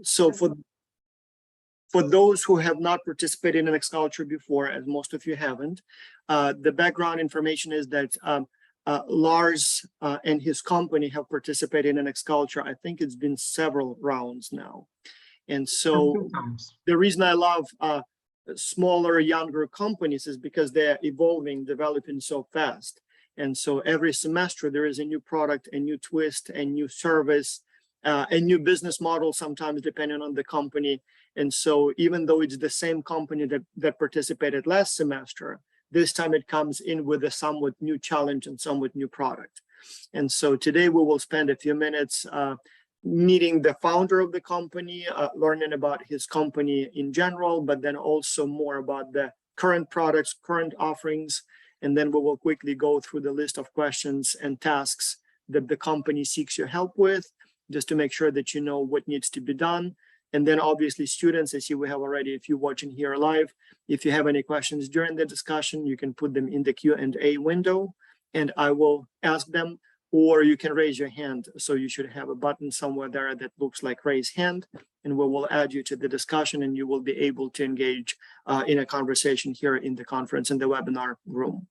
So for those who have not participated in X-Culture before, as most of you haven't, the background information is that Lars and his company have participated in X-Culture. I think it's been several rounds now. And so the reason I love smaller, younger companies is because they're evolving, developing so fast. And so every semester there is a new product, a new twist, a new service, a new business model, sometimes depending on the company. And so even though it's the same company that participated last semester, this time it comes in with a somewhat new challenge and somewhat new product. And so today we will spend a few minutes meeting the founder of the company, learning about his company in general, but then also more about the current products, current offerings. And then we will quickly go through the list of questions and tasks that the company seeks your help with, just to make sure that you know what needs to be done. And then obviously students, I see we have already a few watching here live. If you have any questions during the discussion, you can put them in the Q&A window and I will ask them, or you can raise your hand. So you should have a button somewhere there that looks like raise hand, and we will add you to the discussion and you will be able to engage in a conversation here in the conference, in the webinar room.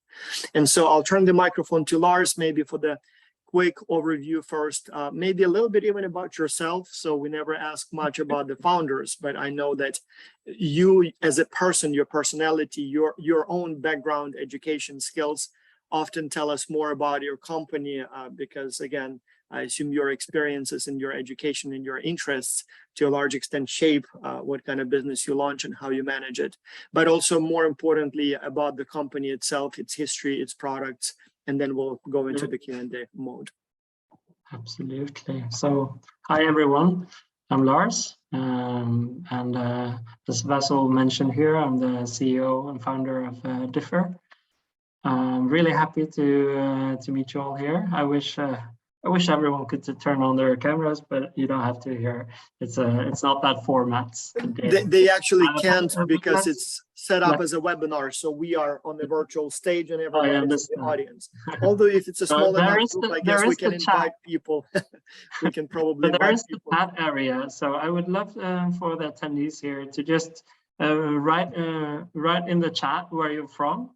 And so I'll turn the microphone to Lars, maybe for the quick overview first, maybe a little bit even about yourself. So we never ask much about the founders, but I know that you as a person, your personality, your own background, education skills often tell us more about your company because again, I assume your experiences and your education and your interests to a large extent shape what kind of business you launch and how you manage it, but also more importantly about the company itself, its history, its products, and then we'll go into the Q&A mode. Absolutely. So, hi everyone, I'm Lars, and as Vasil mentioned here, I'm the CEO and founder of Differ. I'm really happy to meet you all here. I wish everyone could turn on their cameras, but you don't have to here. It's not that format. They actually can't because it's set up as a webinar, so we are on the virtual stage and everybody's in the audience. Although if it's a small enough group, I guess we can invite people. We can probably invite there is people. The chat area, so I would love for the attendees here to just write in the chat where you're from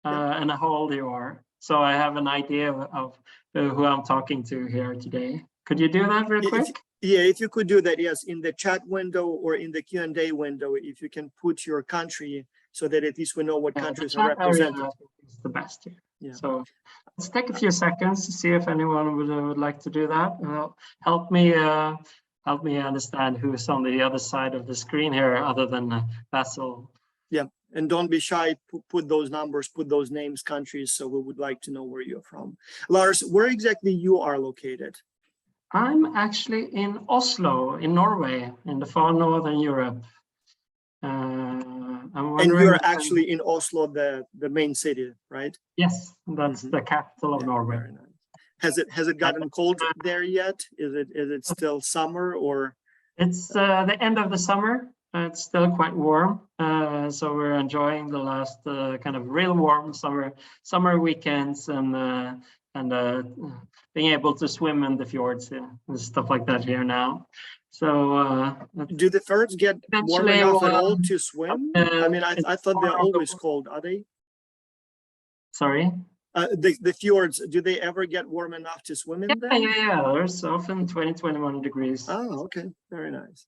and how old you are, so I have an idea of who I'm talking to here today. Could you do that real quick? Yeah, if you could do that, yes, in the chat window or in the Q&A window, if you can put your country so that at least we know what countries are represented. Is the best here. Yeah. So let's take a few seconds to see if anyone would like to do that. Help me understand who's on the other side of the screen here, other than Vasil. Yeah, and don't be shy. Put those numbers, put those names, countries. So we would like to know where you're from. Lars, where exactly you are located? I'm actually in Oslo, in Norway, in the far northern Europe. And you're actually in Oslo, the main city, right? Yes, that's the capital of Norway. Very nice. Has it gotten cold there yet? Is it still summer or? It's the end of the summer. It's still quite warm, so we're enjoying the last kind of real warm summer weekends and being able to swim in the fjords and stuff like that here now. So do the fjords get warm enough at all to swim? I mean, I thought they're always cold. Are they? Sorry? The fjords, do they ever get warm enough to swim in them? Yeah. There's often 21 degrees. Oh, okay. Very nice.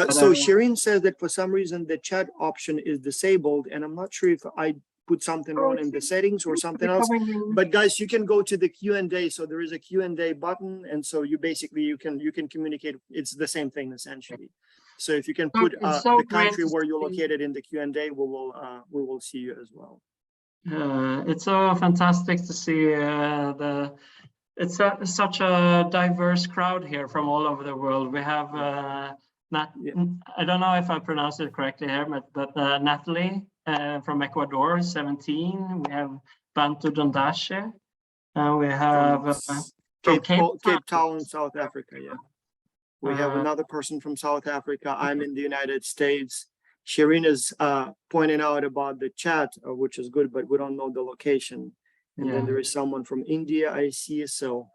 So Shireen says that for some reason the chat option is disabled, and I'm not sure if I put something wrong in the settings or something else. But guys, you can go to the Q&A. So there is a Q&A button, and so you basically you can communicate. It's the same thing essentially. So if you can put the country where you're located in the Q&A, we will see you as well. It's so fantastic to see it's such a diverse crowd here from all over the world. We have I don't know if I pronounced it correctly here, but Natalie from Ecuador, 17. We have Bantu Dondashe. We have from Cape Town, South Africa. Yeah, we have another person from South Africa. I'm in the United States. Shireen is pointing out about the chat, which is good, but we don't know the location. And then there is someone from India, I see. So,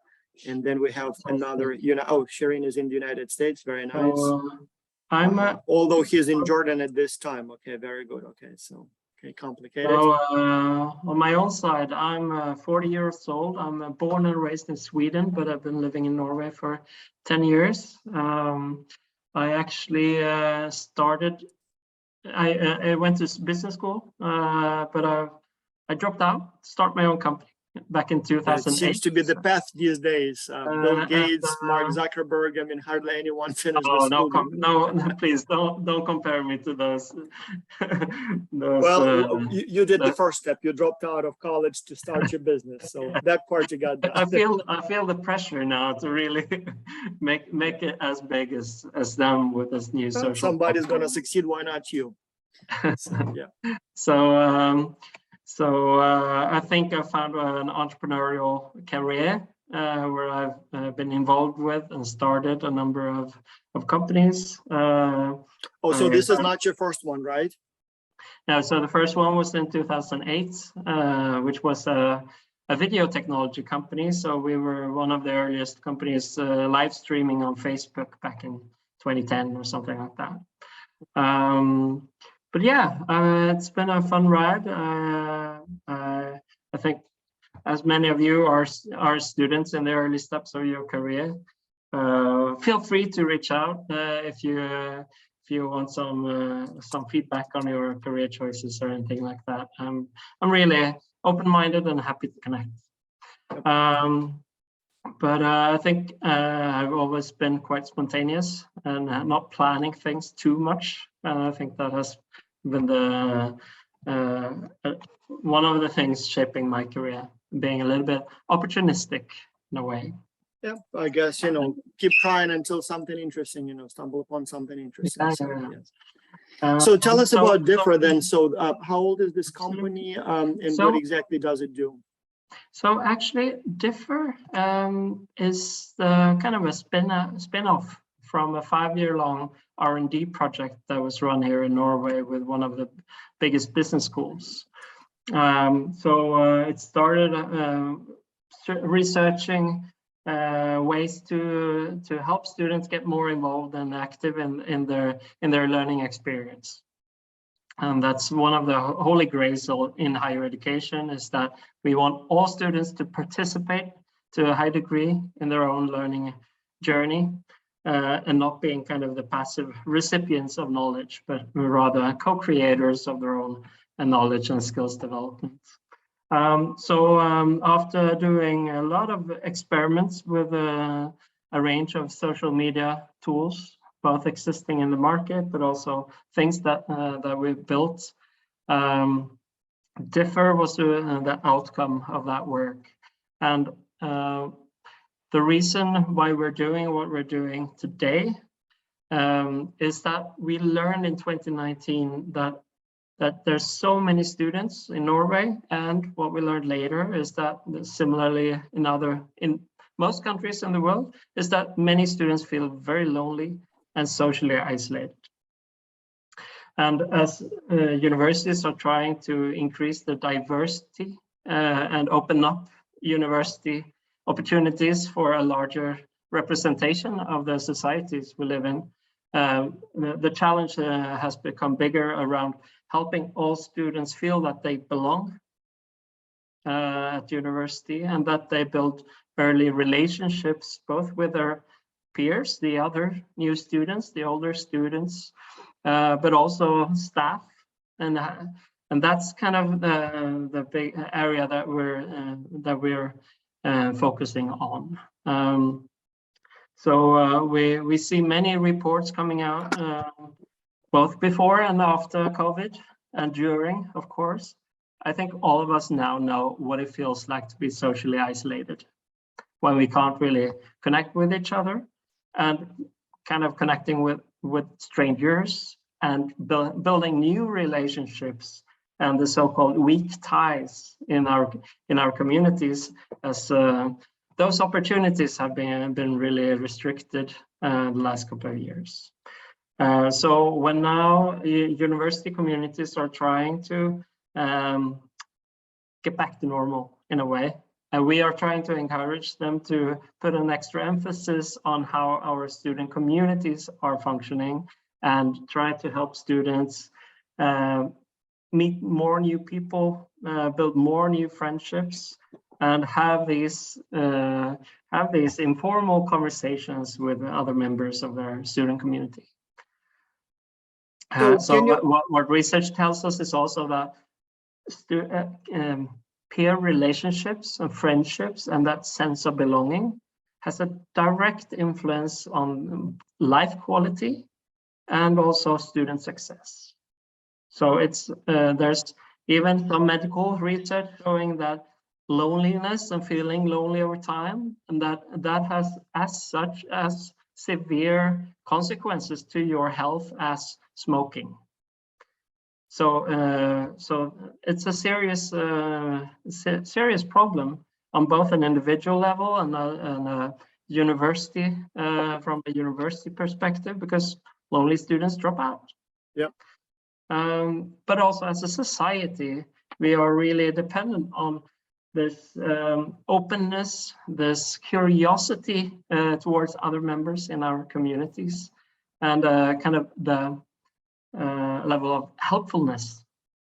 and then we have another, oh, Shireen is in the United States. Very nice. I'm although he's in Jordan at this time. Okay, very good. Okay, so okay, complicated. So on my own side, I'm 40 years old. I'm born and raised in Sweden, but I've been living in Norway for 10 years. I actually started, I went to business school, but I dropped out to start my own company back in It 2008. seems to be the path these days. Bill Gates, Mark and, Zuckerberg. I mean, hardly anyone finished the Oh school. no, please don't compare me to those. Well, you did the first step. You dropped out of college to start your business, so that part you got done. I feel the pressure now to really make it as big as them with this new social. Somebody's going to succeed. Why not you? So, yeah. So I think I found an entrepreneurial career where I've been involved with and started a number of companies. Oh, so this is not your first one, right? No, so the first one was in 2008, which was a video technology company. So we were one of the earliest companies live streaming on Facebook back in 2010 or something like that. But yeah, it's been a fun ride. I think, as many of you are students in the early steps of your career, feel free to reach out if you want some feedback on your career choices or anything like that. I'm really open-minded and happy to connect. But I think I've always been quite spontaneous and not planning things too much. I think that has been the one of the things shaping my career, being a little bit opportunistic in a way. Yeah, I guess, keep trying until something interesting, stumble upon something interesting. Yeah, so, yeah. Yes. So tell us about Differ then. So how old is this company and what exactly does it do? So actually, Differ is kind of a spin-off from a 5-year-long R&D project that was run here in Norway with one of the biggest business schools. It started researching ways to help students get more involved and active in their learning experience. And that's one of the holy grails in higher education, is that we want all students to participate to a high degree in their own learning journey and not being kind of the passive recipients of knowledge, but rather co-creators of their own knowledge and skills development. After doing a lot of experiments with a range of social media tools, both existing in the market, but also things that we've built, Differ was the outcome of that work. And the reason why we're doing what we're doing today is that we learned in 2019 that there's so many students in Norway, and what we learned later is that similarly in most countries in the world, is that many students feel very lonely and socially isolated. And as universities are trying to increase the diversity and open up university opportunities for a larger representation of the societies we live in, the challenge has become bigger around helping all students feel that they belong at university, and that they build early relationships both with their peers, the other new students, the older students, but also staff, and that's kind of the big area that we're focusing on. We see many reports coming out both before and after COVID, and during, of course. I think all of us now know what it feels like to be socially isolated, when we can't really connect with each other, and kind of connecting with strangers and building new relationships, and the so-called weak ties in our communities, as those opportunities have been really restricted the last couple of years. So when now university communities are trying to get back to normal in a way, and we are trying to encourage them to put an extra emphasis on how our student communities are functioning, and try to help students meet more new people, build more new friendships, and have these informal conversations with other members of their student community. What research tells us is also that peer relationships and friendships and that sense of belonging has a direct influence on life quality and also student success. So there's even some medical research showing that loneliness and feeling lonely over time, and that has as severe consequences to your health as smoking. So it's a serious problem on both an individual level and a university from a university perspective, because lonely students drop out. Yep. But also as a society, we are really dependent on this openness, this curiosity towards other members in our communities, and kind of the level of helpfulness,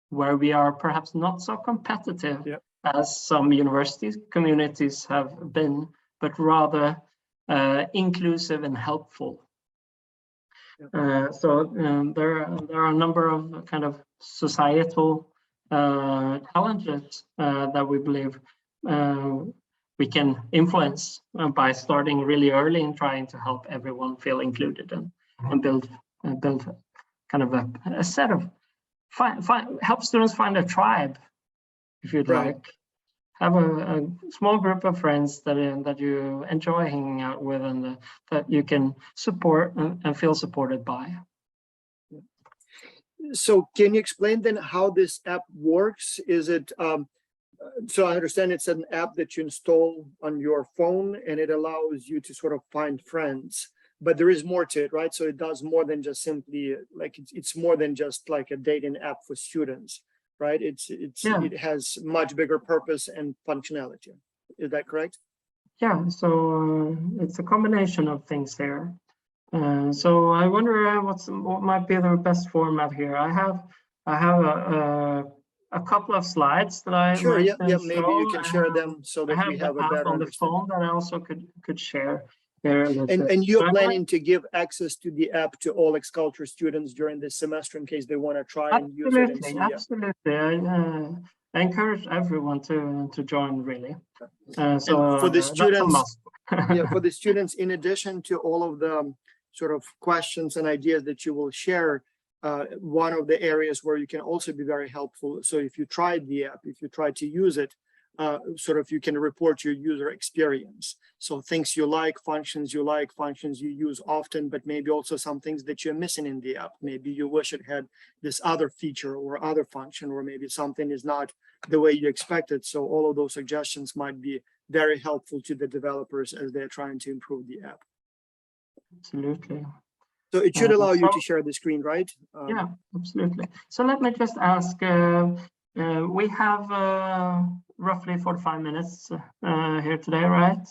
where we are perhaps not so competitive as some university communities have been, but rather inclusive and helpful. There are a number of kind of societal challenges that we believe we can influence by starting really early and trying to help everyone feel included and build kind of a set of help students find a tribe, if you'd like. Have a small group of friends that you enjoy hanging out with, and that you can support and feel supported by. So can you explain then how this app works? Is it, so I understand it's an app that you install on your phone and it allows you to sort of find friends, but there is more to it, right? So it does more than just simply like, it's more than just like a dating app for students, right? It has much bigger purpose and functionality. Is that correct? Yeah, so it's a combination of things here. So I wonder what might be the best format here. I have a couple of slides that I maybe you can share them so that we have a better on the phone that I also could share there. And you're planning to give access to the app to all X-Culture students during this semester in case they want to try and use it and see. Absolutely. I encourage everyone to join, really. So for the students, for the students, in addition to all of the sort of questions and ideas that you will share, one of the areas where you can also be very helpful. So if you tried the app, if you try to use it, sort of you can report your user experience. So things you like, functions you use often, but maybe also some things that you're missing in the app. Maybe you wish it had this other feature or other function, or maybe something is not the way you expected. So all of those suggestions might be very helpful to the developers as they're trying to improve the app. Absolutely. So it should allow you to share the screen, right? Yeah, absolutely. So let me just ask, we have roughly 45 minutes here today, right?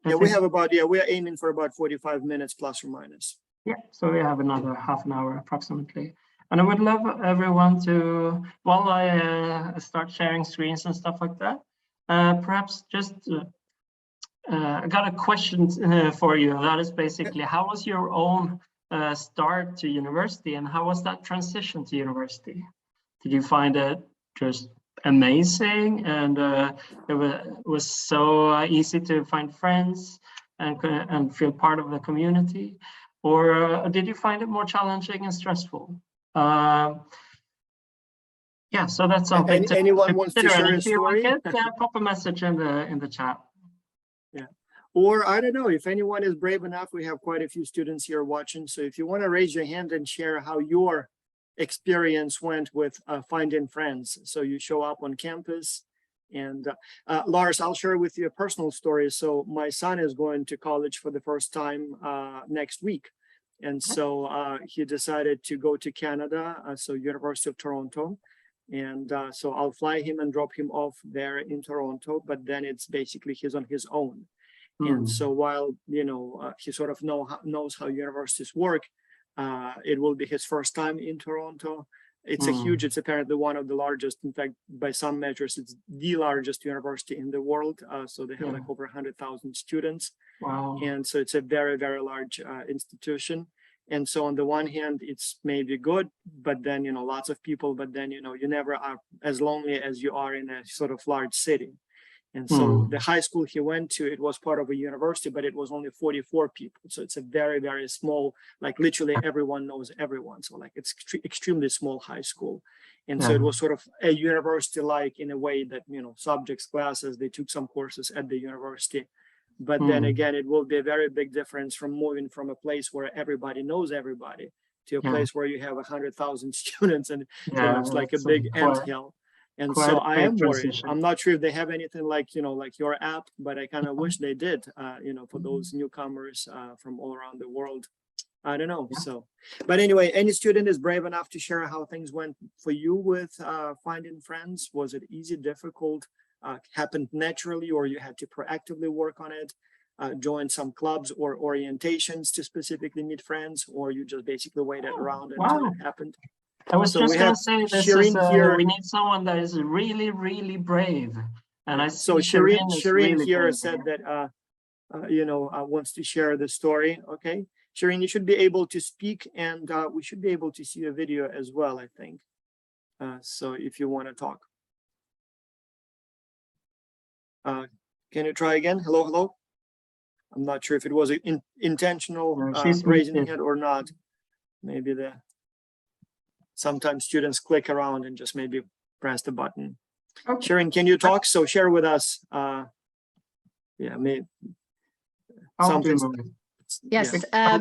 Yeah, we have about, we are aiming for about 45 minutes plus or minus. Yeah, so we have another half an hour approximately. And I would love everyone to, while I start sharing screens and stuff like that, perhaps just I got a question for you. That is basically, how was your own start to university, and how was that transition to university? Did you find it just amazing, and it was so easy to find friends and feel part of the community, or did you find it more challenging and stressful? Yeah, so that's something. Anyone wants to share a story? Pop a message in the chat. Yeah. Or I don't know, if anyone is brave enough, we have quite a few students here watching. So if you want to raise your hand and share how your experience went with finding friends. So you show up on campus. And Lars, I'll share with you a personal story. So my son is going to college for the first time next week. And so he decided to go to Canada, so University of Toronto. And so I'll fly him and drop him off there in Toronto, but then it's basically he's on his own. And so while, you know, he sort of knows how universities work, It will be his first time in Toronto. It's it's apparently one of the largest, in fact, by some measures, it's the largest university in the world. So they have like over 100,000 students. Wow. And so it's a very, very large institution. And so on the one hand, it's maybe good, but then, you know, lots of people, but then, you know, you never are as lonely as you are in a sort of large city. And so the high school he went to, it was part of a university, but it was only 44 people. So it's a very, very small, like literally everyone knows everyone. So like it's extremely small high school. And so it was sort of a university like in a way that, you know, subjects, classes, they took some courses at the university. But then again, it will be a very big difference from moving from a place where everybody knows everybody to a place where you have 100,000 students and you know, it's like a big anthill. And so I am worried. I'm not sure if they have anything like, you know, like your app, but I kind of wish they did, you know, for those newcomers from all around the world. I don't know. So, but anyway, any student is brave enough to share how things went for you with finding friends. Was it easy, difficult, happened naturally, or you had to proactively work on it? Join some clubs or orientations to specifically meet friends, or you just basically waited around until it happened? I was just going to say this is, we need someone that is really, really brave. And I see so Shireen really here brave. said that, you know, wants to share the story. Okay. Shireen, you should be able to speak and we should be able to see a video as well, I think. So if you want to talk. Can you try again? Hello, hello. I'm not sure if it was intentional raising hand or not. Maybe sometimes students click around and just maybe press the button. Okay. Sharon, can you talk? So share with us. Yeah, maybe something. Yes,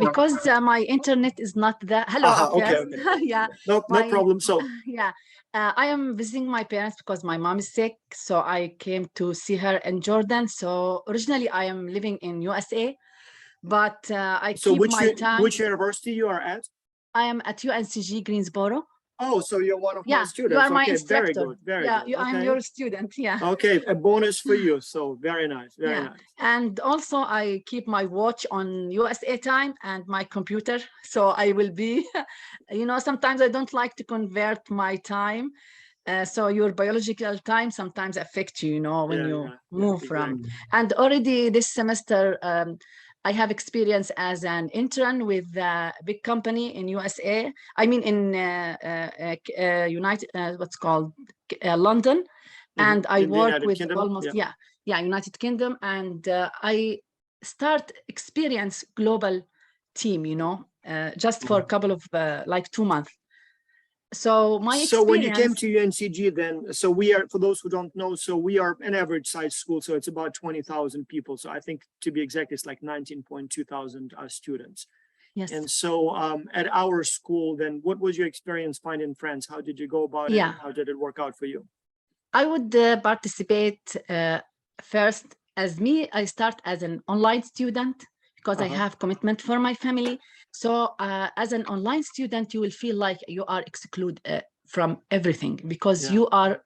because my internet is not that. Hello. Okay. Yeah. No problem. So yeah, I am visiting my parents because my mom is sick. So I came to see her in Jordan. So originally I am living in USA, but I keep my time. Which university you are at? I am at UNCG Greensboro. Oh, so you're one of my students. You are my instructor. Very good. I'm your student. Yeah. Okay, a bonus for you. So very nice. Very nice. And also I keep my watch on USA time and my computer. So I will be, you know, sometimes I don't like to convert my time. So your biological time sometimes affects you, you know, when you move from. And already this semester, I have experience as an intern with a big company in USA. I mean, in what's called London, and I work with almost United Kingdom, and I start experience global team, you know, just for a couple of like 2 months. So my experience. So when you came to UNCG, then, so we are, for those who don't know, so we are an average size school, so it's about 20,000 people. So I think to be exact, it's like 19.2 thousand students. Yes. And so at our school, then what was your experience finding friends? How did you go about it? How did it work out for you? I would participate first as me. I start as an online student because I have commitment for my family. So as an online student, you will feel like you are excluded from everything because you are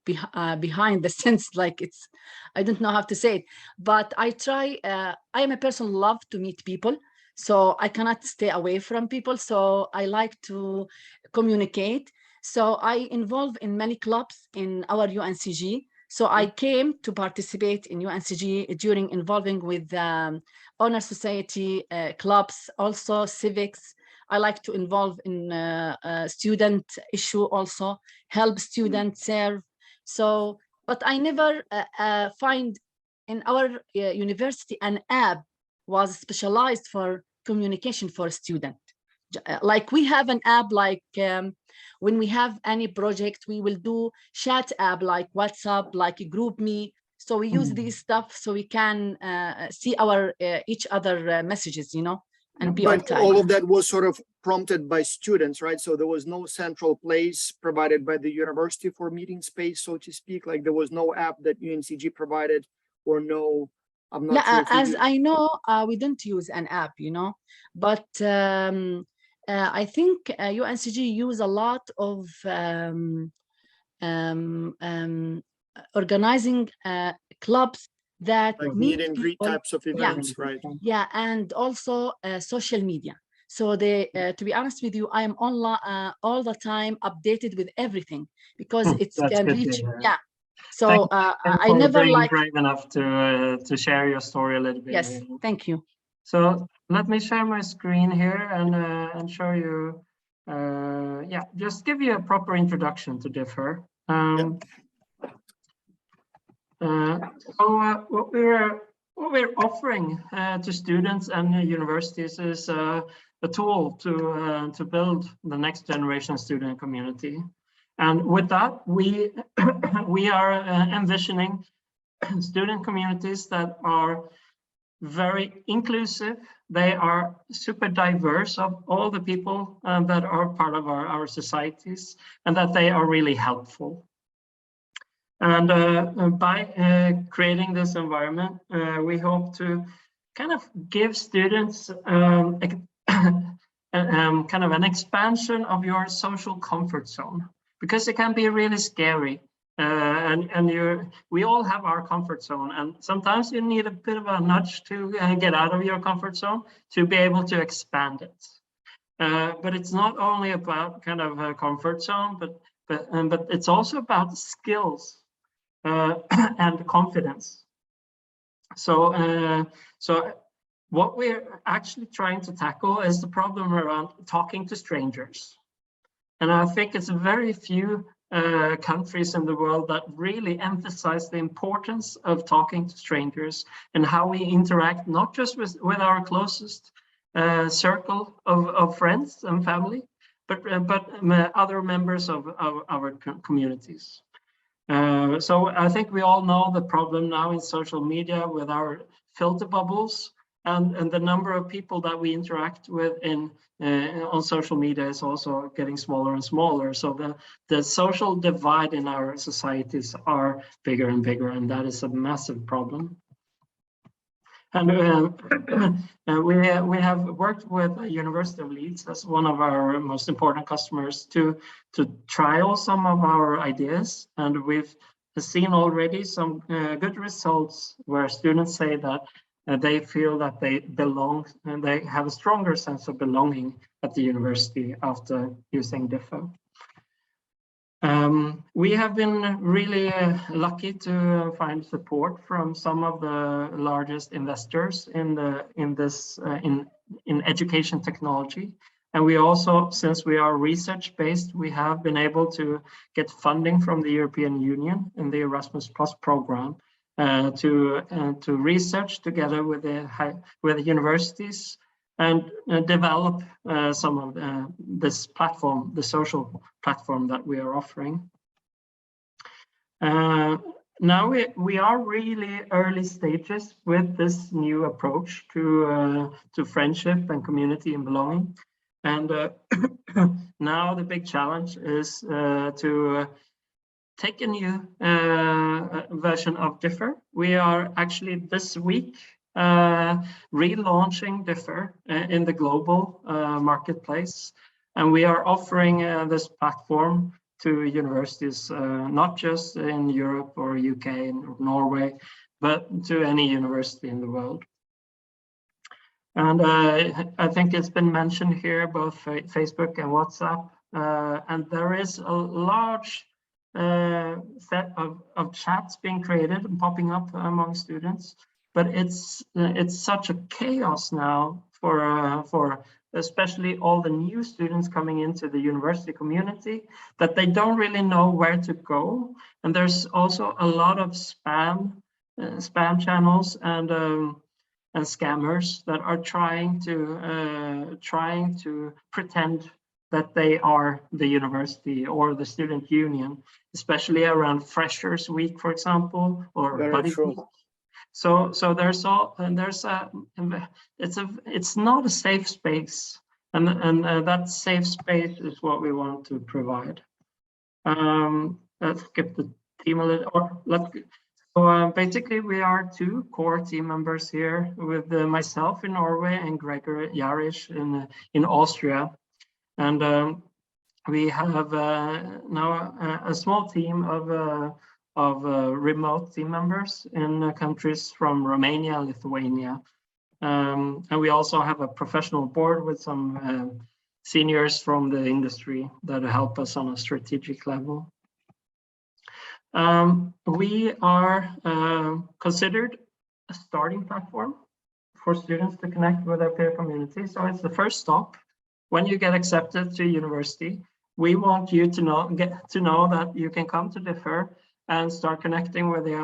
behind the scenes, like it's, I don't know how to say it, but I try, I am a person who love to meet people. So I cannot stay away from people. So I like to communicate. So I involve in many clubs in our UNCG. So I came to participate in UNCG during involving with honor society clubs, also civics. I like to involve in student issue also, help students serve. So, but I never find in our university an app was specialized for communication for a student. Like we have an app like when we have any project, we will do chat app like WhatsApp, like GroupMe. So we use these stuff so we can see our each other messages, you know, and be on time. All of that was sort of prompted by students, right? So there was no central place provided by the university for meeting space, so to speak. Like there was no app that UNCG provided, or no. I'm not sure as I know, we don't use an app, you know, but I think UNCG use a lot of organizing clubs that like meet and greet types of events, right? Yeah, and also social media. So they, to be honest with you, I am online all the time, updated with everything, because it That's can good to reach. hear. Yeah. So Thank you I for never being like. brave enough to share your story a little bit. Yes, thank you. So let me share my screen here and show you. Yeah, just give you a proper introduction to Differ. So what we're offering to students and universities is a tool to build the next generation student community. And with that, we we are envisioning student communities that are very inclusive. They are super diverse of all the people that are part of our societies, and that they are really helpful. And by creating this environment, we hope to kind of give students kind of an expansion of your social comfort zone, because it can be really scary. We all have our comfort zone, and sometimes you need a bit of a nudge to get out of your comfort zone to be able to expand it. But it's not only about kind of a comfort zone, but it's also about skills and confidence. So what we're actually trying to tackle is the problem around talking to strangers. And I think it's very few countries in the world that really emphasize the importance of talking to strangers and how we interact, not just with our closest circle of friends and family, but other members of our communities. So I think we all know the problem now in social media with our filter bubbles, and the number of people that we interact with on social media is also getting smaller and smaller. So the social divide in our societies are bigger and bigger, and that is a massive problem. And we have worked with University of Leeds as one of our most important customers to trial some of our ideas, and we've seen already some good results where students say that they feel that they belong and they have a stronger sense of belonging at the university after using Differ. We have been really lucky to find support from some of the largest investors in education technology, and we also, since we are research based, we have been able to get funding from the European Union in the Erasmus Plus program to research together with the universities and develop some of this platform, the social platform that we are offering. Now we are really early stages with this new approach to friendship and community and belonging. And now the big challenge is to take a new version of Differ. We are actually this week relaunching Differ in the global marketplace, and we are offering this platform to universities, not just in Europe or UK and Norway, but to any university in the world. And I think it's been mentioned here, both Facebook and WhatsApp, and there is a large set of chats being created and popping up among students, but it's such a chaos now for especially all the new students coming into the university community that they don't really know where to go. And there's also a lot of spam channels and scammers that are trying to pretend that they are the university or the student union, especially around Freshers Week, for example, or Buddy Week. So it's not a safe space, and that safe space is what we want to provide. Let's skip the team a little, or let's. So basically, we are two core team members here with myself in Norway and Gregor Jarisch in Austria, and we have now a small team of remote team members in countries from Romania and Lithuania. And we also have a professional board with some seniors from the industry that help us on a strategic level. We are considered a starting platform for students to connect with their peer community. So it's the first stop. When you get accepted to university, we want you to get to know that you can come to Differ and start connecting with the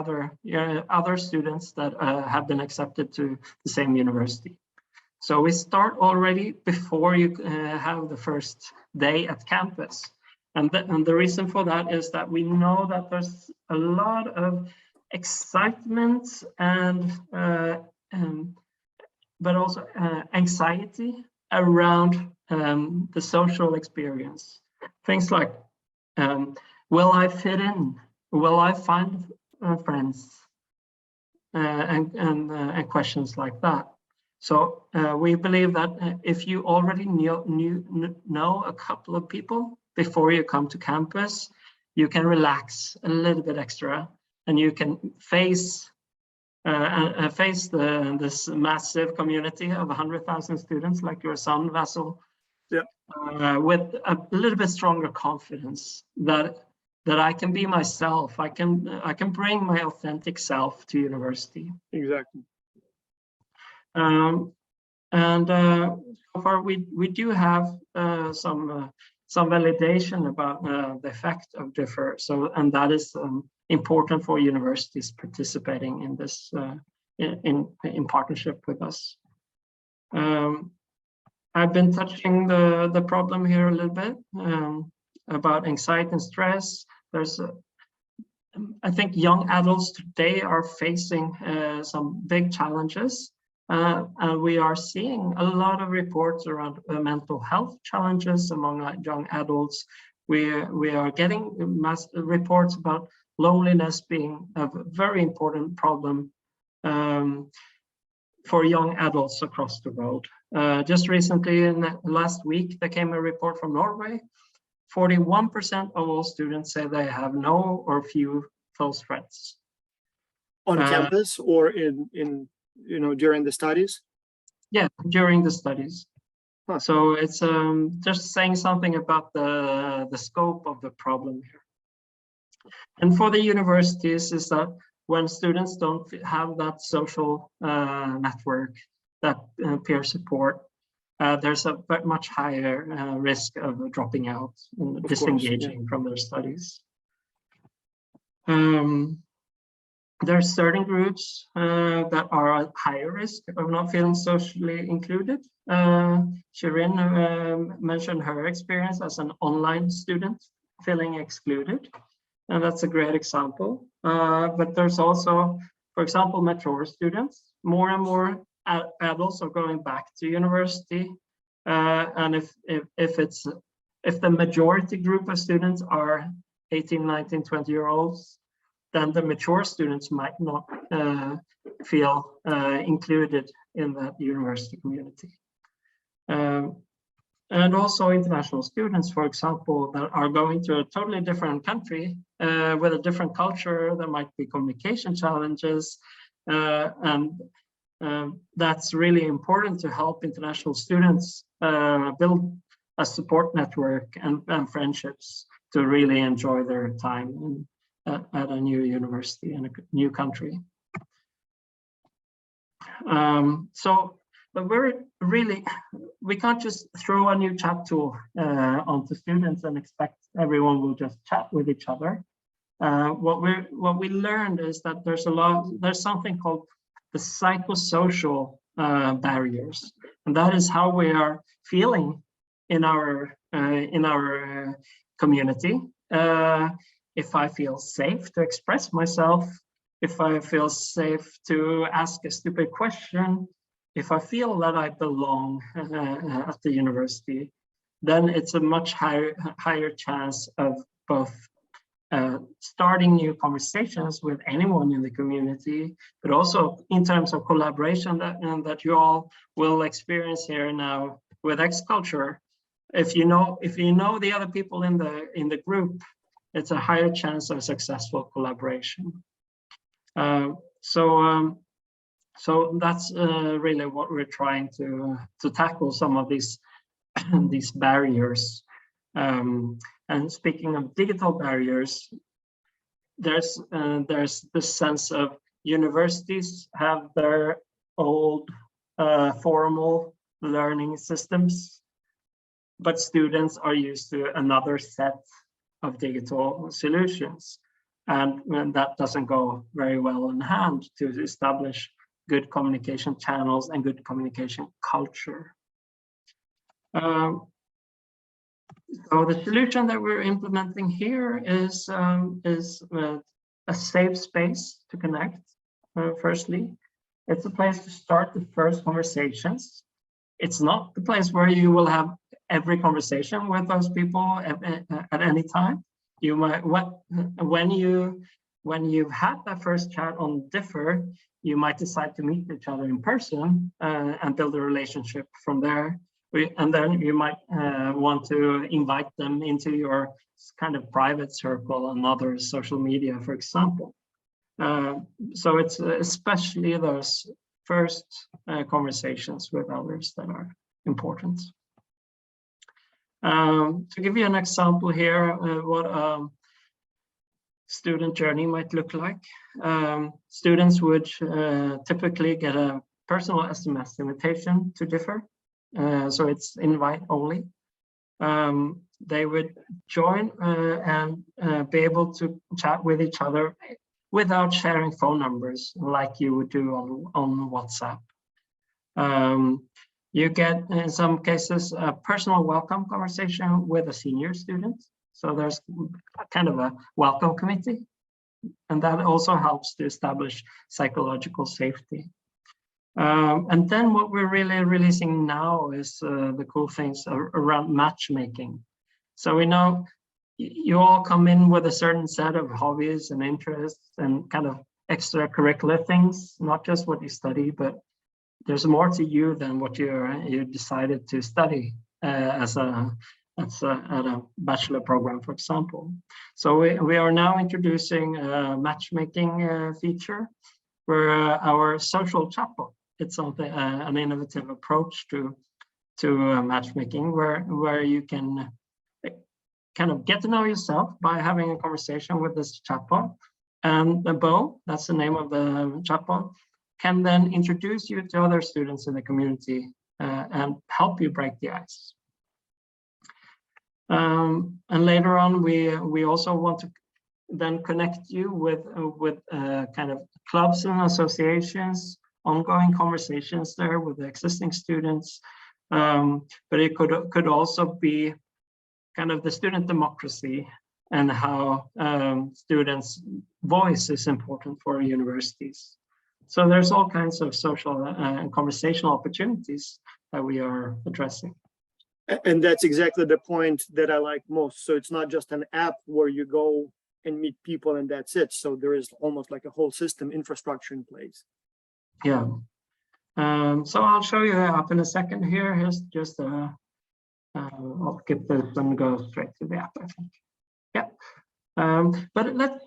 other students that have been accepted to the same university. So we start already before you have the first day at campus. And the reason for that is that we know that there's a lot of excitement and but also anxiety around the social experience. Things like, will I fit in? Will I find friends? And questions like that. So we believe that if you already know a couple of people before you come to campus, you can relax a little bit extra, and you can face this massive community of 100,000 students like your son, Vasil, with a little bit stronger confidence that I can be myself. I can bring my authentic self to university. Exactly. And so far we do have some validation about the effect of Differ. So, and that is important for universities participating in this in partnership with us. I've been touching the problem here a little bit about anxiety and stress. There's I think young adults today are facing some big challenges. And we are seeing a lot of reports around mental health challenges among young adults. We are getting mass reports about loneliness being a very important problem for young adults across the world. Just recently, in the last week, there came a report from Norway. 41% of all students say they have no or few close friends. On campus or in during the studies? Yeah, during the studies. Huh. So it's just saying something about the scope of the problem here. And for the universities is that when students don't have that social network, that peer support, there's a much higher risk of dropping out and disengaging from their studies. There are certain groups that are at higher risk of not feeling socially included. Shirin mentioned her experience as an online student feeling excluded, and that's a great example. But there's also, for example, mature students. More and more adults are going back to university, and if the majority group of students are 18, 19, 20-year-olds, then the mature students might not feel included in that university community. And also international students, for example, that are going to a totally different country with a different culture. There might be communication challenges, and that's really important to help international students build a support network and friendships to really enjoy their time at a new university in a new country. But we can't just throw a new chat tool onto students and expect everyone will just chat with each other. What we learned is that there's something called the psychosocial barriers, and that is how we are feeling in our community. If I feel safe to express myself, if I feel safe to ask a stupid question, if I feel that I belong at the university, then it's a much higher chance of both starting new conversations with anyone in the community, but also in terms of collaboration that you all will experience here now with X-Culture. If you know the other people in the group, it's a higher chance of successful collaboration. So that's really what we're trying to tackle, some of these these barriers. And speaking of digital barriers, there's this sense of universities have their old formal learning systems, but students are used to another set of digital solutions. And that doesn't go very well in hand to establish good communication channels and good communication culture. So the solution that we're implementing here is a safe space to connect. Firstly, it's a place to start the first conversations. It's not the place where you will have every conversation with those people at any time. You might, when you've had that first chat on Differ, you might decide to meet each other in person and build a relationship from there. And then you might want to invite them into your kind of private circle on other social media, for example. So it's especially those first conversations with others that are important. To give you an example here, what a student journey might look like. Students would typically get a personal SMS invitation to Differ. So it's invite only. They would join and be able to chat with each other without sharing phone numbers like you would do on WhatsApp. You get, in some cases, a personal welcome conversation with a senior student. So there's kind of a welcome committee, and that also helps to establish psychological safety. And then what we're really releasing now is the cool things around matchmaking. So we know you all come in with a certain set of hobbies and interests and kind of extracurricular things, not just what you study, but there's more to you than what you decided to study at a bachelor program, for example. So we are now introducing a matchmaking feature where our social chatbot, it's something an innovative approach to matchmaking, where you can kind of get to know yourself by having a conversation with this chatbot, and the Bo, that's the name of the chatbot, can then introduce you to other students in the community and help you break the ice. And later on, we also want to then connect you with kind of clubs and associations, ongoing conversations there with the existing students. But it could also be kind of the student democracy and how students' voice is important for universities. So there's all kinds of social and conversational opportunities that we are addressing. And that's exactly the point that I like most. So it's not just an app where you go and meet people and that's it. So there is almost like a whole system infrastructure in place. Yeah. So I'll show you the app in a second here. Here's just I'll skip this and go straight to the app, I think. Yeah. But let's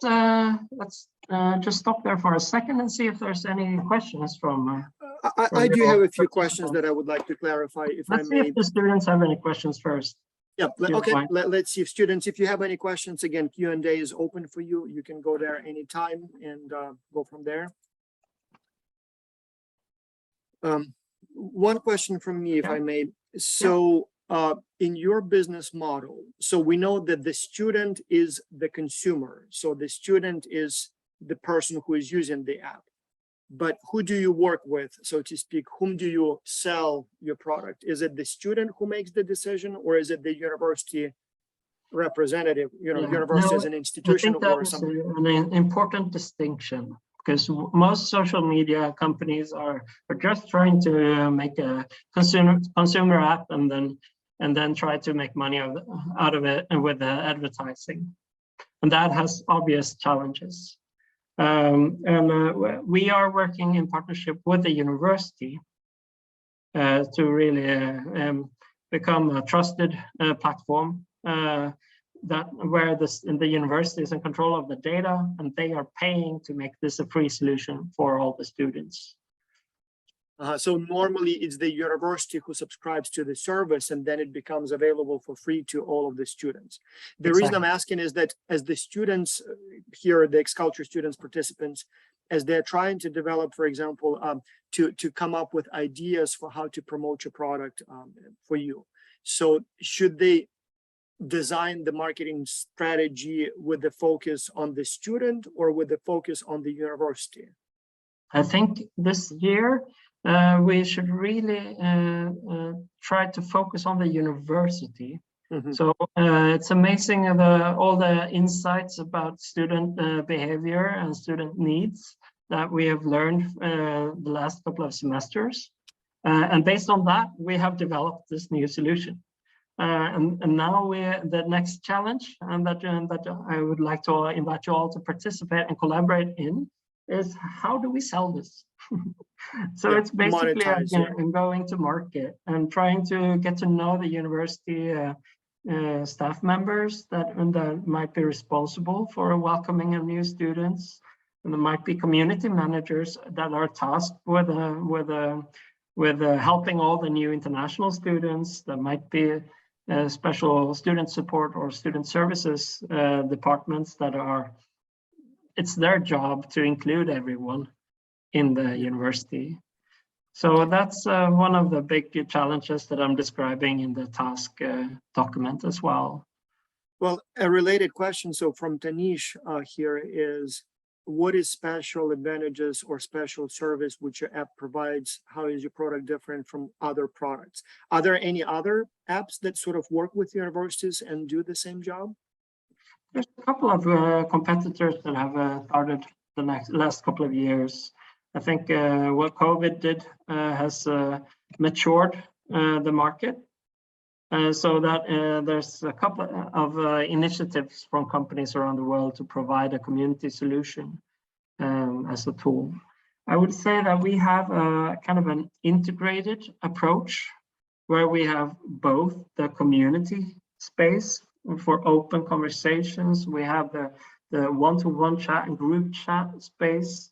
just stop there for a second and see if there's any questions from. I do have a few questions that I would like to clarify, if I may. Let's see if the students have any questions first. Yeah, okay, let's see if students, if you have any questions, again, Q&A is open for you. You can go there anytime and go from there. One question from me, if I may. So in your business model, so we know that the student is the consumer. So the student is the person who is using the app. But who do you work with, so to speak? Whom do you sell your product? Is it the student who makes the decision, or is it the university representative, university as an institution or something? An important distinction, because most social media companies are just trying to make a consumer app and then try to make money out of it and with the advertising, and that has obvious challenges. We are working in partnership with the university to really become a trusted platform where the university is in control of the data, and they are paying to make this a free solution for all the students. So normally it's the university who subscribes to the service, and then it becomes available for free to all of the students. The reason I'm asking is that as the students here, the X-Culture students, participants, as they're trying to develop, for example, to come up with ideas for how to promote your product for you. So should they design the marketing strategy with the focus on the student or with the focus on the university? I think this year we should really try to focus on the university. So it's amazing all the insights about student behavior and student needs that we have learned the last couple of semesters. And based on that, we have developed this new solution. And now the next challenge, and that I would like to invite you all to participate and collaborate in, is how do we sell this? So it's basically going to market and trying to get to know the university staff members that might be responsible for welcoming of new students. And there might be community managers that are tasked with helping all the new international students. There might be special student support or student services departments that are, it's their job to include everyone in the university. So that's one of the big challenges that I'm describing in the task document as well. Well, a related question, so from Tanish here is, what is special advantages or special service which your app provides? How is your product different from other products? Are there any other apps that sort of work with universities and do the same job? There's a couple of competitors that have started the last couple of years. I think what COVID did has matured the market. So that there's a couple of initiatives from companies around the world to provide a community solution as a tool. I would say that we have a kind of an integrated approach where we have both the community space for open conversations. We have the one-to-one chat and group chat space.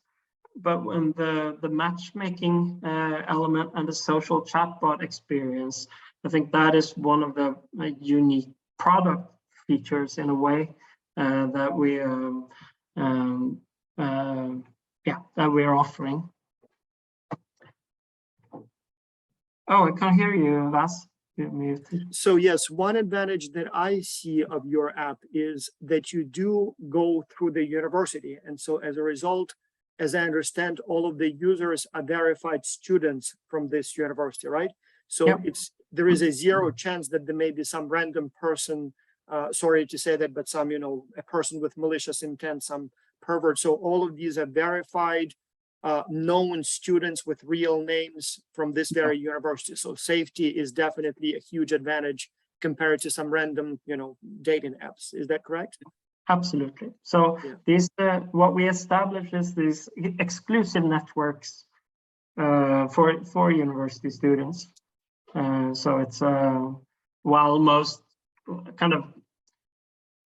But when the matchmaking element and the social chatbot experience, I think that is one of the unique product features in a way that we that we are offering. Oh, I can't hear you, Vas. You're muted. So yes, one advantage that I see of your app is that you do go through the university, and so as a result, as I understand, all of the users are verified students from this university, right? So there is a zero chance that there may be some random person, sorry to say that, but some, a person with malicious intent, some pervert. So all of these are verified, known students with real names from this very university. So safety is definitely a huge advantage compared to some random, dating apps. Is that correct? Absolutely. So these, what we establish is these exclusive networks for university students. So it's while most kind of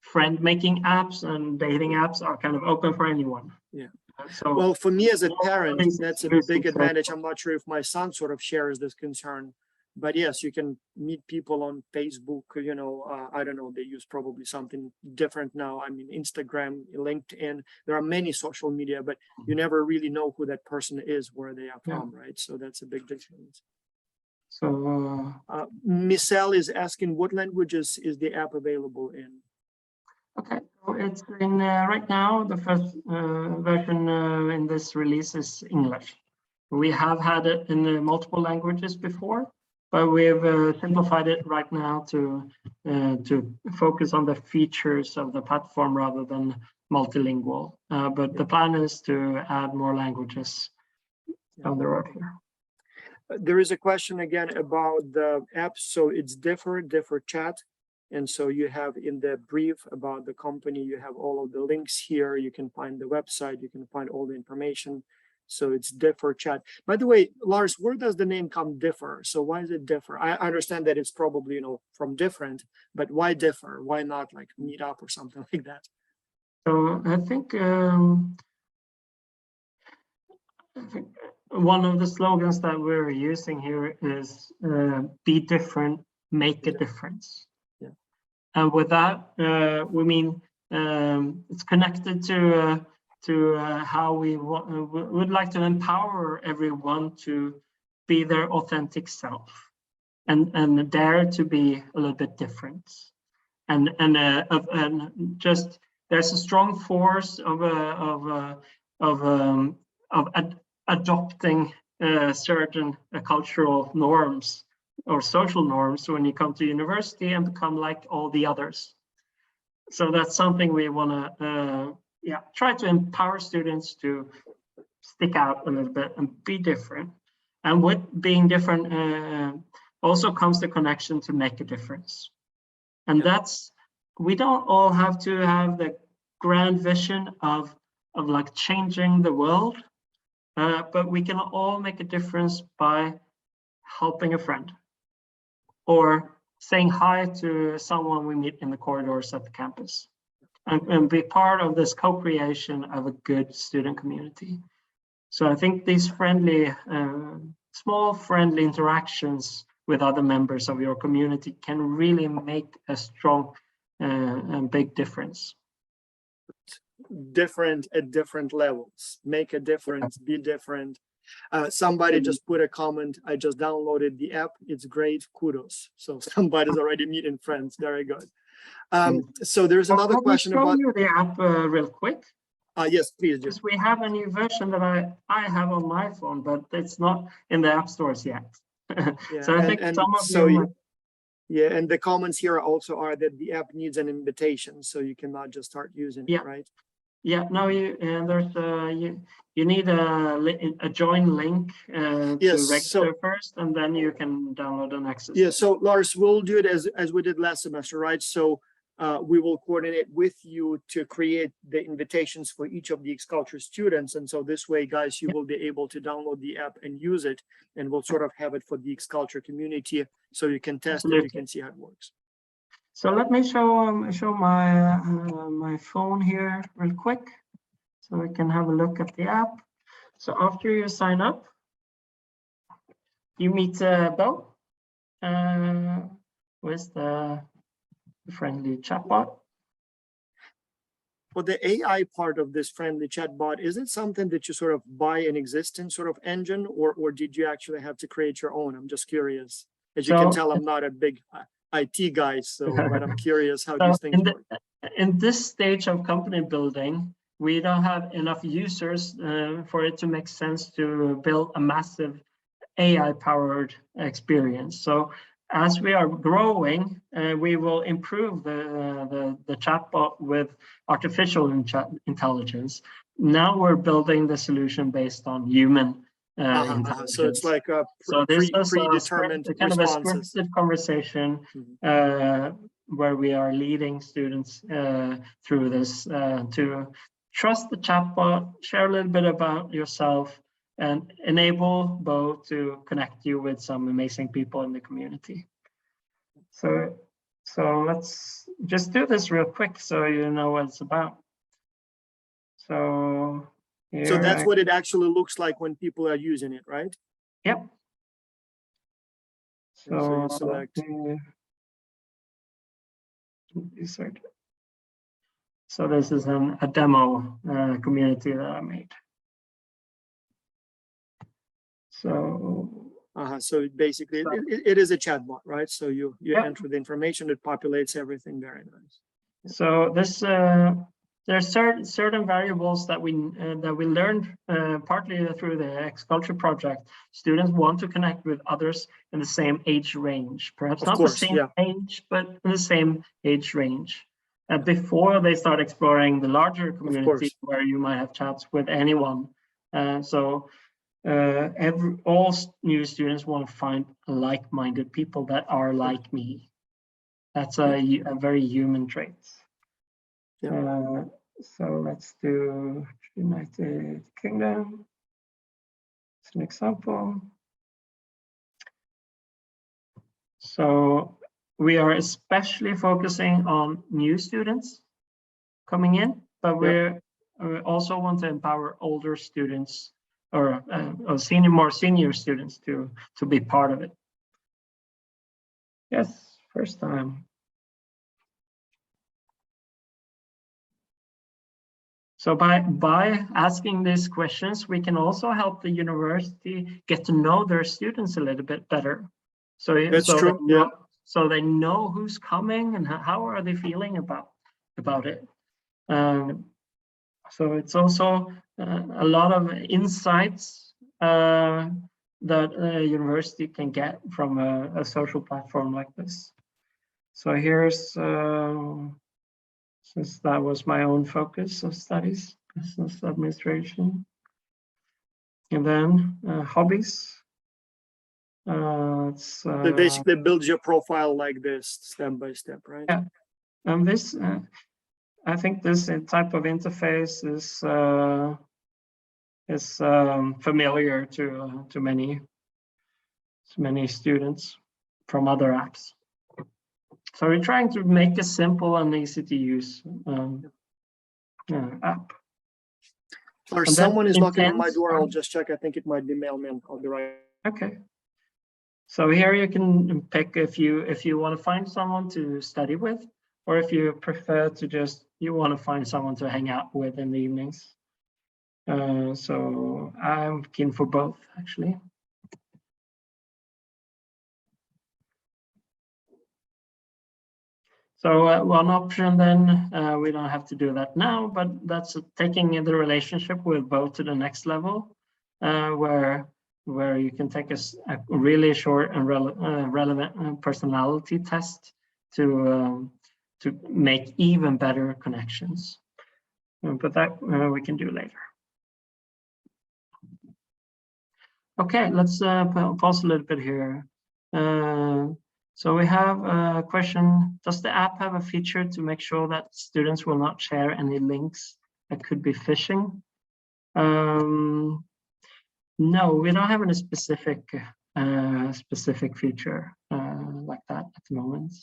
friend-making apps and dating apps are kind of open for anyone. Yeah. So well, for me as a parent, that's a big advantage. I'm not sure if my son sort of shares this concern. But yes, you can meet people on Facebook, I don't know, they use probably something different now. I mean, Instagram, LinkedIn, there are many social media, but you never really know who that person is, where they are from, right? So that's a big difference. So Michelle is asking, what languages is the app available in? Okay, so it's in right now, the first version in this release is English. We have had it in multiple languages before, but we've simplified it right now to focus on the features of the platform rather than multilingual. But the plan is to add more languages down the road here. There is a question again about the apps. So it's Differ.Chat. And so you have in the brief about the company, you have all of the links here. You can find the website, you can find all the information. So it's Differ.Chat. By the way, Lars, where does the name come Differ? So why is it Differ? I understand that it's probably, from different, but why Differ? Why not like Meetup or something like that? So I think one of the slogans that we're using here is be different, make a difference. Yeah. And with that, we mean it's connected to how we would like to empower everyone to be their authentic self and dare to be a little bit different. And just there's a strong force of adopting certain cultural norms or social norms when you come to university and become like all the others. So that's something we want to try to empower students to stick out a little bit and be different. And with being different also comes the connection to make a difference. And that's, we don't all have to have the grand vision of like changing the world, but we can all make a difference by helping a friend or saying hi to someone we meet in the corridors at the campus, and be part of this co-creation of a good student community. So I think these friendly, small friendly interactions with other members of your community can really make a strong and big difference. Different at different levels, make a difference, be different. Somebody just put a comment, I just downloaded the app, it's great, kudos. So somebody's already meeting friends, very good. So there's another question about you the app real quick. Yes, please do. Because we have a new version that I have on my phone, but it's not in the app stores yet. So I think some of you. Yeah, and the comments here also are that the app needs an invitation, so you cannot just start using it, right? Yeah, no, you need a join link to register first, and then you can download and access. Yeah, so Lars, we'll do it as we did last semester, right? So we will coordinate with you to create the invitations for each of the X-Culture students. And so this way, guys, you will be able to download the app and use it, and we'll sort of have it for the X-Culture community so you can test it, you can see how it works. So let me show my my phone here real quick so we can have a look at the app. So after you sign up, you meet Bo, with the friendly chatbot. For the AI part of this friendly chatbot, is it something that you sort of buy an existing sort of engine, or did you actually have to create your own? I'm just curious. As you can tell, I'm not a big IT guy, so but I'm curious how these things work. In this stage of company building, we don't have enough users for it to make sense to build a massive AI-powered experience. So as we are growing, we will improve the chatbot with artificial intelligence. Now we're building the solution based on human intelligence. So it's like a predetermined kind of a scripted conversation where we are leading students through this to trust the chatbot, share a little bit about yourself, and enable Bo to connect you with some amazing people in the community. So let's just do this real quick so you know what it's about. So that's what it actually looks like when people are using it, right? Yep. So you select. So this is a demo community that I made. So so basically it is a chatbot, right? So you enter the information, it populates everything. Very nice. So this there are certain variables that we learned partly through the X-Culture project. Students want to connect with others in the same age range, perhaps not the same age, but in the same age range. Before they start exploring the larger community where you might have chats with anyone. All new students want to find like-minded people that are like me. That's a very human trait. So let's do United Kingdom as an example. So we are especially focusing on new students coming in, but we also want to empower older students or more senior students to be part of it. Yes, first time. So by asking these questions, we can also help the university get to know their students a little bit better. So That's true. Yeah. So they know who's coming and how are they feeling about it. So it's also a lot of insights that a university can get from a social platform like this. So here's, since that was my own focus of studies, business administration. And then hobbies. It basically builds your profile like this, step by step, right? Yeah. And this, I think this type of interface is familiar to many students from other apps. So we're trying to make a simple and easy to use app. Or someone is knocking on my door. I'll just check. I think it might be mailman. I'll be right. Okay. So here you can pick if you want to find someone to study with, or if you prefer to you want to find someone to hang out with in the evenings. So I'm keen for both, actually. So one option then, we don't have to do that now, but that's taking the relationship with both to the next level, where you can take a really short and relevant personality test to make even better connections. But that we can do later. Okay, let's pause a little bit here. So we have a question, does the app have a feature to make sure that students will not share any links that could be phishing? No, we don't have any specific feature like that at the moment.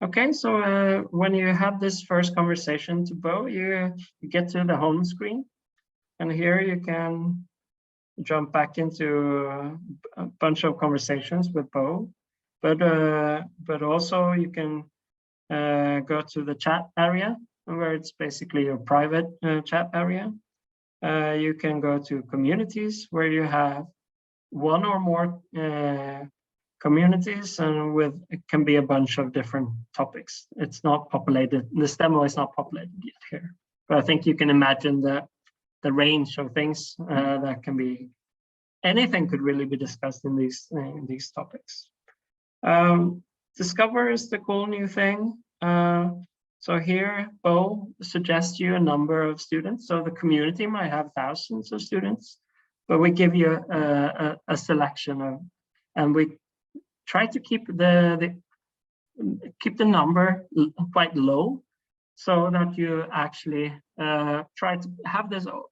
Okay, so when you have this first conversation to Bo, you get to the home screen, and here you can jump back into a bunch of conversations with Bo, but also you can go to the chat area, where it's basically your private chat area. You can go to communities, where you have one or more communities, and it can be a bunch of different topics. It's not populated. This demo is not populated yet here, but I think you can imagine the range of things that can be. Anything could really be discussed in these topics. Discover is the cool new thing. So here, Bo suggests you a number of students. So the community might have thousands of students, but we give you a selection of, and we try to keep the number quite low, so that you actually try to have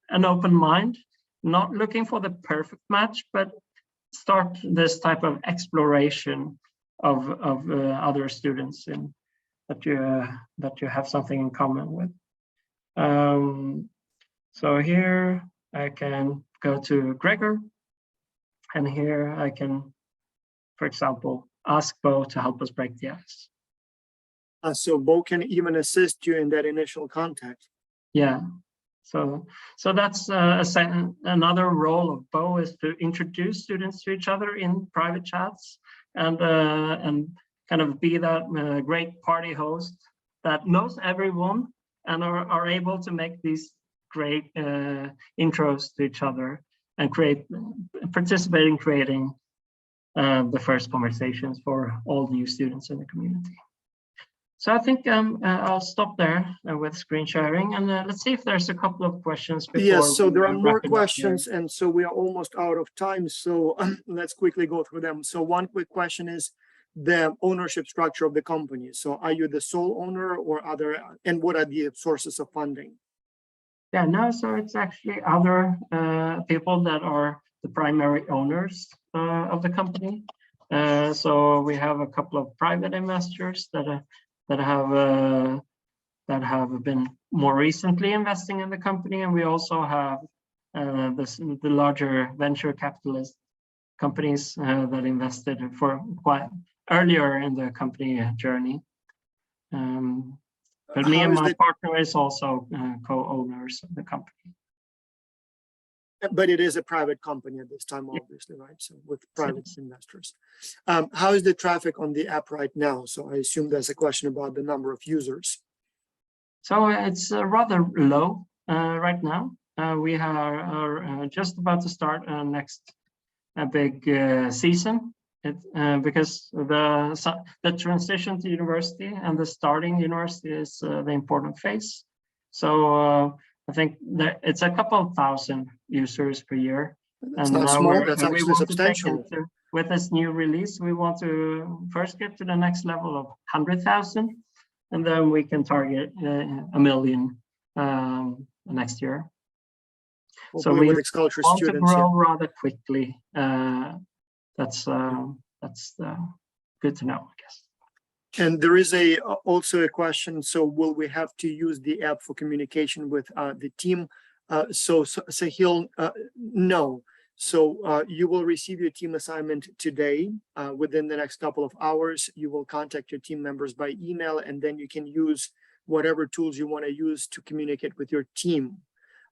an open mind, not looking for the perfect match, but start this type of exploration of other students in that you have something in common with. So here I can go to Gregor, and here I can, for example, ask Bo to help us break the ice. So Bo can even assist you in that initial contact. Yeah. So that's another role of Bo, is to introduce students to each other in private chats, and kind of be that great party host that knows everyone and are able to make these great intros to each other and participate in creating the first conversations for all new students in the community. So I think I'll stop there with screen sharing, and let's see if there's a couple of questions before. Yes, so there are more questions, and so we are almost out of time. So let's quickly go through them. So one quick question is the ownership structure of the company. So are you the sole owner, or and what are the sources of funding? Yeah, no, so it's actually other people that are the primary owners of the company. So we have a couple of private investors that have that have been more recently investing in the company, and we also have the larger venture capitalist companies that invested for quite earlier in the company journey. But me and my partner is also co-owners of the company. But it is a private company at this time, obviously, right? So with private investors. How is the traffic on the app right now? So I assume there's a question about the number of users. So it's rather low right now. We are just about to start next big season. Because the transition to university and the starting university is the important phase. So I think that it's a couple of thousand users per year. That's not small, that's actually substantial. With this new release, we want to first get to the next level of 100,000, and then we can target 1 million next year. Hopefully so we with X-Culture want students, to grow rather quickly. That's good to know, I guess. And there is also a question, so will we have to use the app for communication with the team? So Sahil, no. So you will receive your team assignment today. Within the next couple of hours, you will contact your team members by email, and then you can use whatever tools you want to use to communicate with your team.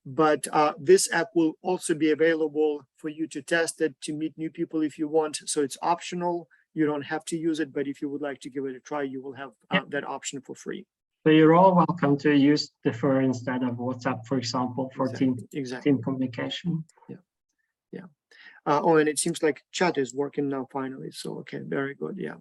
But this app will also be available for you to test it, to meet new people if you want. So it's optional. You don't have to use it, but if you would like to give it a try, you will have that option for free. So you're all welcome to use Differ instead of WhatsApp, for example, for team communication. Yeah. Oh, and it seems like chat is working now finally. So, okay, very good. Yeah.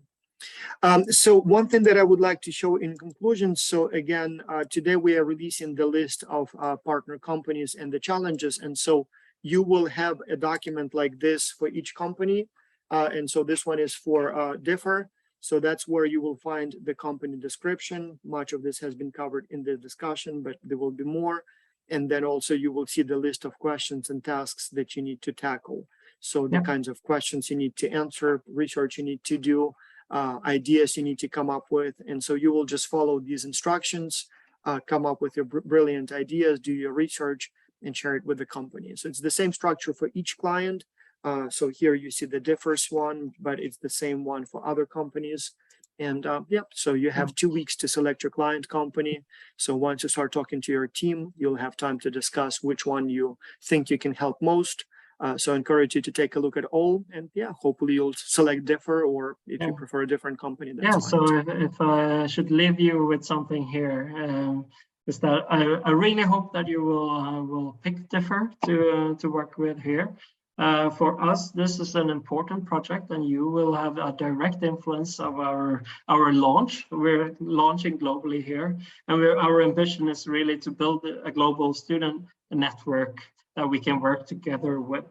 So one thing that I would like to show in conclusion, so again, today we are releasing the list of partner companies and the challenges. And so you will have a document like this for each company. And so this one is for Differ. So that's where you will find the company description. Much of this has been covered in the discussion, but there will be more. And then also you will see the list of questions and tasks that you need to tackle. So the kinds of questions you need to answer, research you need to do, ideas you need to come up with. And so you will just follow these instructions, come up with your brilliant ideas, do your research, and share it with the company. So it's the same structure for each client. So here you see the Differ's one, but it's the same one for other companies. And so you have 2 weeks to select your client company. So once you start talking to your team, you'll have time to discuss which one you think you can help most. So I encourage you to take a look at all, and hopefully you'll select Differ, or if you prefer a different company, that's fine. So if I should leave you with something here, is that I really hope that you will pick Differ to work with here. For us, this is an important project, and you will have a direct influence of our launch. We're launching globally here, and our ambition is really to build a global student network that we can work together with.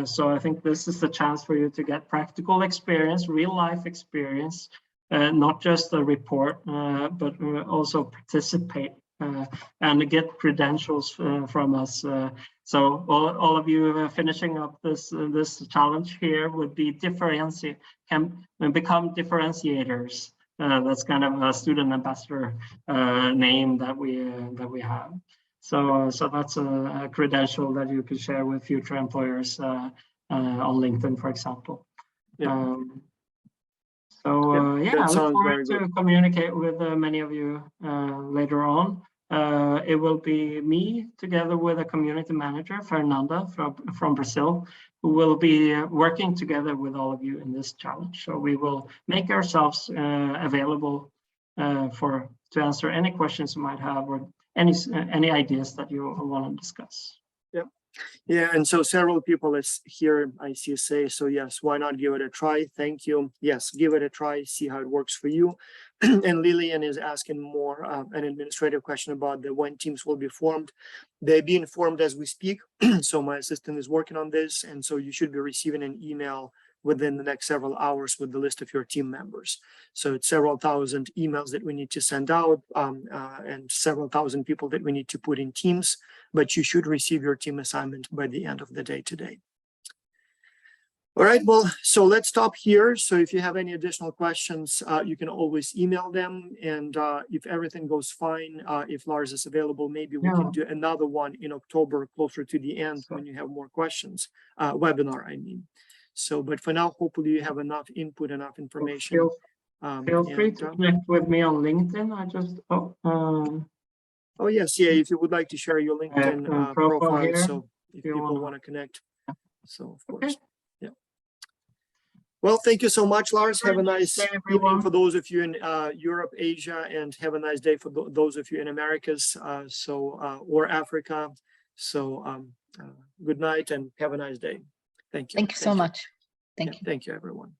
So I think this is the chance for you to get practical experience, real life experience, not just a report, but also participate and get credentials from us. So all of you finishing up this challenge here would be can become differentiators. That's kind of a student ambassador name that we have. So that's a credential that you can share with future employers on LinkedIn, for example. I look forward to communicate with many of you later on. It will be me together with a community manager, Fernanda from Brazil, who will be working together with all of you in this challenge. So we will make ourselves available to answer any questions you might have, or any ideas that you want to discuss. Yeah, and so several people is here, I see, say, so yes, why not give it a try? Thank you. Yes, give it a try, see how it works for you. And Lillian is asking more an administrative question about when teams will be formed. They're being formed as we speak. So my assistant is working on this, and so you should be receiving an email within the next several hours with the list of your team members. So it's several thousand emails that we need to send out, and several thousand people that we need to put in teams, but you should receive your team assignment by the end of the day today. All right, well, so let's stop here. So if you have any additional questions, you can always email them. And if everything goes fine, if Lars is available, maybe we can do another one in October, closer to the end, when you have more questions, webinar, I mean. So, but for now, hopefully you have enough input, enough information. Feel free to connect with me on LinkedIn. I just, oh yes, yeah, if you would like to share your LinkedIn profile here, so if people want to connect. So of course, yeah. Well, thank you so much, Lars. Have a nice evening for those of you in Europe, Asia, and have a nice day for those of you in Americas, or Africa. So good night and have a nice day. Thank you. Thank you so much. Thank you, everyone.